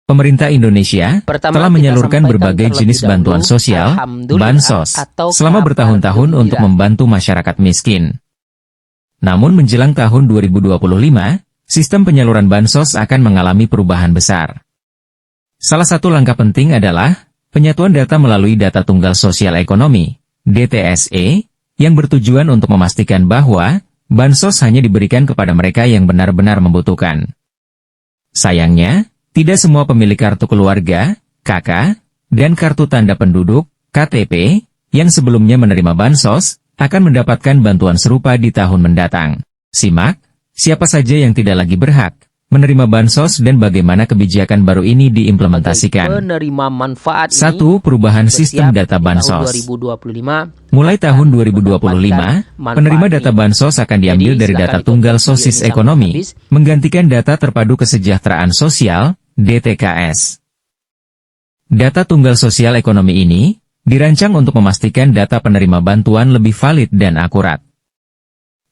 Pemerintah Indonesia telah menyalurkan berbagai jenis bantuan sosial, bansos, selama bertahun-tahun untuk membantu masyarakat miskin. Namun menjelang tahun 2025, sistem penyaluran bansos akan mengalami perubahan besar. Salah satu langkah penting adalah penyatuan data melalui Data Tunggal Sosial Ekonomi, DTSE, yang bertujuan untuk memastikan bahwa bansos hanya diberikan kepada mereka yang benar-benar membutuhkan. Sayangnya, tidak semua pemilik kartu keluarga, KK, dan kartu tanda penduduk, KTP, yang sebelumnya menerima bansos, akan mendapatkan bantuan serupa di tahun mendatang. Simak, siapa saja yang tidak lagi berhak menerima bansos dan bagaimana kebijakan baru ini diimplementasikan. 1. Perubahan sistem data bansos. Mulai tahun 2025, penerima data bansos akan diambil dari Data Tunggal Sosis Ekonomi, menggantikan Data Terpadu Kesejahteraan Sosial, DTKS. Data Tunggal Sosial Ekonomi ini dirancang untuk memastikan data penerima bantuan lebih valid dan akurat.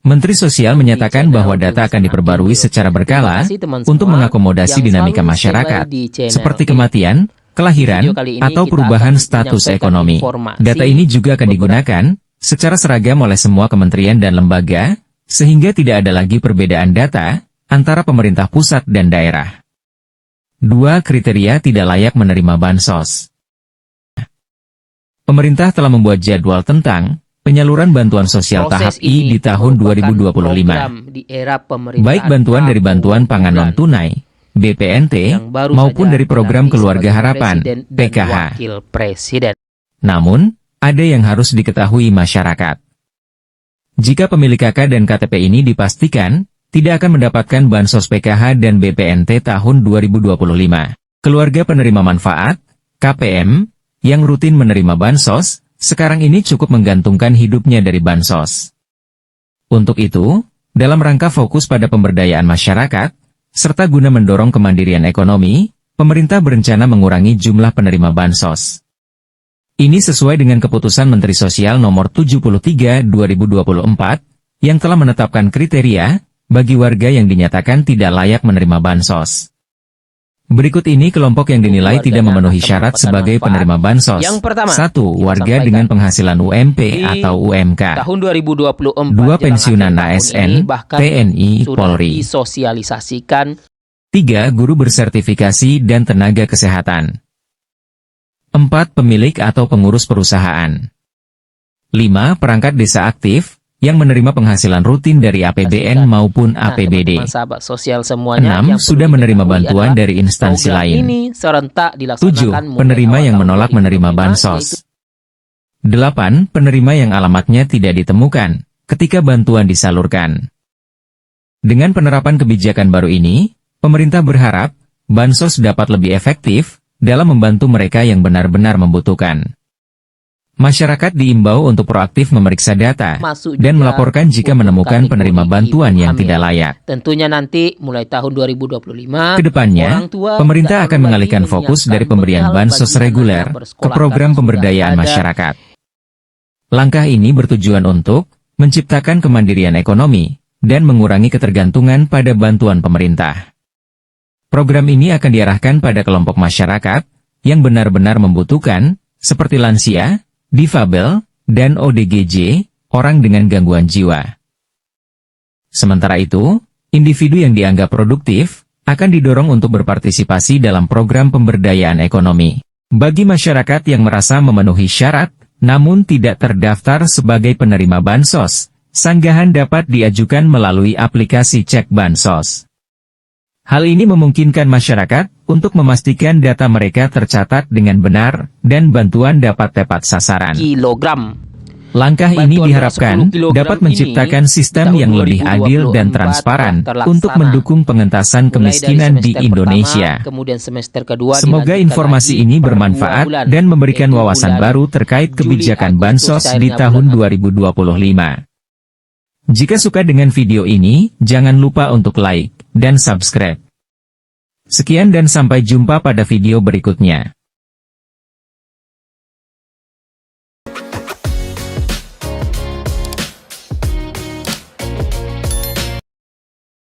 Menteri Sosial menyatakan bahwa data akan diperbarui secara berkala untuk mengakomodasi dinamika masyarakat, seperti kematian, kelahiran, atau perubahan status ekonomi. Data ini juga akan digunakan secara seragam oleh semua kementerian dan lembaga, sehingga tidak ada lagi perbedaan data antara pemerintah pusat dan daerah. 2. Kriteria tidak layak menerima bansos. Pemerintah telah membuat jadwal tentang penyaluran bantuan sosial tahap I di tahun 2025. Baik bantuan dari Bantuan Pangan Non-Tunai, BPNT, maupun dari Program Keluarga Harapan, PKH. Namun, ada yang harus diketahui masyarakat. Jika pemilik KK dan KTP ini dipastikan tidak akan mendapatkan bansos PKH dan BPNT tahun 2025. Keluarga penerima manfaat, KPM, yang rutin menerima bansos, sekarang ini cukup menggantungkan hidupnya dari bansos. Untuk itu, dalam rangka fokus pada pemberdayaan masyarakat, serta guna mendorong kemandirian ekonomi, pemerintah berencana mengurangi jumlah penerima bansos. Ini sesuai dengan keputusan Menteri Sosial Nomor 73 2024, yang telah menetapkan kriteria bagi warga yang dinyatakan tidak layak menerima bansos. Berikut ini kelompok yang dinilai tidak memenuhi syarat sebagai penerima bansos. 1. Warga dengan penghasilan UMP atau UMK. Tahun 2024 2. Pensiunan ASN, TNI, Polri. 3. Guru bersertifikasi dan tenaga kesehatan. 4. Pemilik atau pengurus perusahaan. 5. Perangkat desa aktif yang menerima penghasilan rutin dari APBN maupun APBD. 6. Sudah menerima bantuan dari instansi lain. 7. Penerima yang menolak menerima bansos. 8. Penerima yang alamatnya tidak ditemukan ketika bantuan disalurkan. Dengan penerapan kebijakan baru ini, pemerintah berharap bansos dapat lebih efektif dalam membantu mereka yang benar-benar membutuhkan. Masyarakat diimbau untuk proaktif memeriksa data dan melaporkan jika menemukan penerima bantuan yang tidak layak. Tentunya nanti mulai tahun 2025, kedepannya, pemerintah akan mengalihkan fokus dari pemberian bansos reguler ke program pemberdayaan masyarakat. Langkah ini bertujuan untuk menciptakan kemandirian ekonomi dan mengurangi ketergantungan pada bantuan pemerintah. Program ini akan diarahkan pada kelompok masyarakat yang benar-benar membutuhkan, seperti lansia, difabel, dan ODGJ, orang dengan gangguan jiwa. Sementara itu, individu yang dianggap produktif akan didorong untuk berpartisipasi dalam program pemberdayaan ekonomi. Bagi masyarakat yang merasa memenuhi syarat, namun tidak terdaftar sebagai penerima bansos, sanggahan dapat diajukan melalui aplikasi Cek Bansos. Hal ini memungkinkan masyarakat untuk memastikan data mereka tercatat dengan benar dan bantuan dapat tepat sasaran. Langkah ini diharapkan dapat menciptakan sistem yang lebih adil dan transparan untuk mendukung pengentasan kemiskinan di Indonesia. Semoga informasi ini bermanfaat dan memberikan wawasan baru terkait kebijakan bansos di tahun 2025. Jika suka dengan video ini, jangan lupa untuk like dan subscribe. Sekian dan sampai jumpa pada video berikutnya.